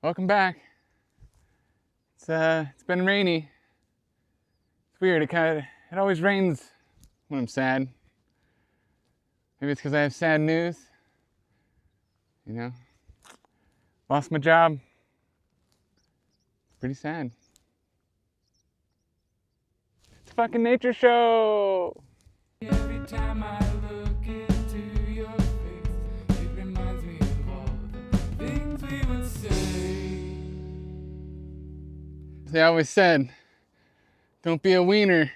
Welcome back. It's been rainy. It's weird. It always rains when I'm sad. Maybe it's because I have sad news. You know, lost my job. It's pretty sad. It's a fucking nature show. Every time I look into your face, it reminds me of all the things we would say. They always said, don't be a wiener.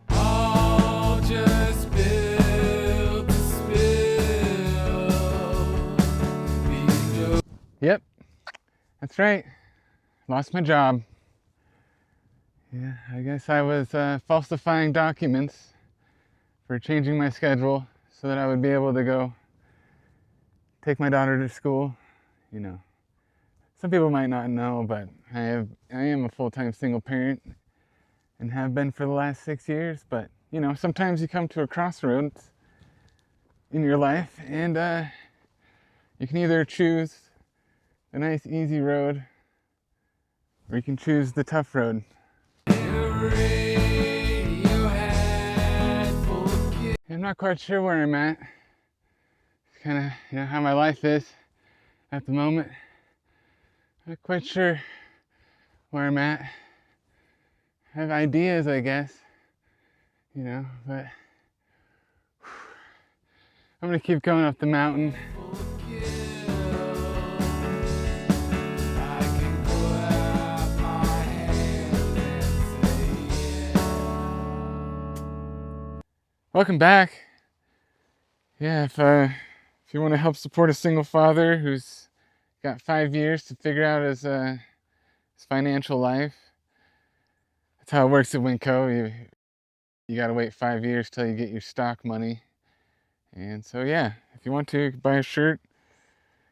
All just built to spill. Yep, that's right. Lost my job. Yeah, I guess I was falsifying documents for changing my schedule so that I would be able to go take my daughter to school. You know, some people might not know, but I am a full-time single parent and have been for the last 6 years. But you know, sometimes you come to a crossroads in your life, and you can either choose the nice, easy road, or you can choose the tough road. I'm not quite sure where I'm at. It's kind of, you know, how my life is at the moment. I'm not quite sure where I'm at. I have ideas, I guess, you know, but I'm gonna keep going up the mountain. Welcome back. Yeah, if you want to help support a single father who's got 5 years to figure out his financial life, that's how it works at Winco. You got to wait 5 years till you get your stock money. And so yeah, if you want to buy a shirt,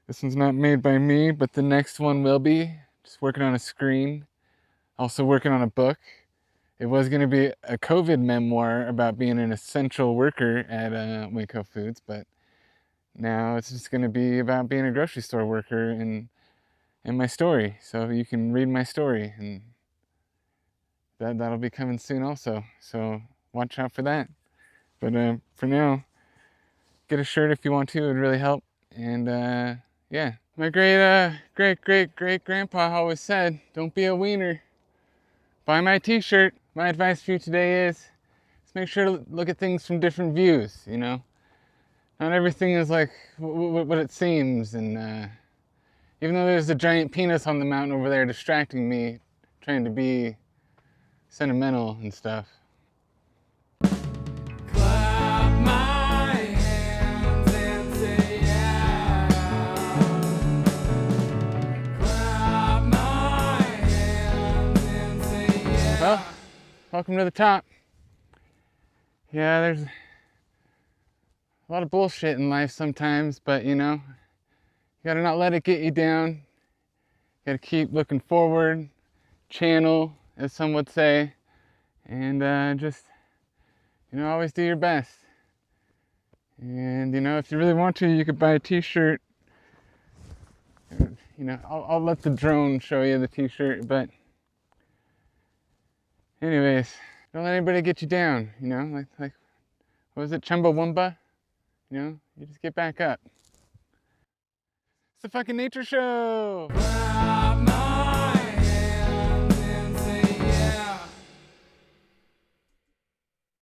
this one's not made by me, but the next one will be. Just working on a screen, also working on a book. It was going to be a COVID memoir about being an essential worker at Winco Foods, but now it's just going to be about being a grocery store worker and my story. So you can read my story, and that'll be coming soon also. So watch out for that. But for now, get a shirt if you want to. It would really help. And yeah, my great grandpa always said, don't be a wiener. Buy my t-shirt. My advice for you today is make sure to look at things from different views, you know? Not everything is like what it seems, and even though there's a giant penis on the mountain over there distracting me, trying to be sentimental and stuff. Clap my hands and say yeah. Clap my hands and say yeah. Well, welcome to the top. Yeah, there's a lot of bullshit in life sometimes, but you know, you gotta not let it get you down. You gotta keep looking forward, channel, as some would say, and just, you know, always do your best. And you know, if you really want to, you could buy a t-shirt. You know, I'll let the drone show you the t-shirt, but anyways, don't let anybody get you down, you know, like what was it, Chumbawamba? You know, you just get back up. It's a fucking nature show!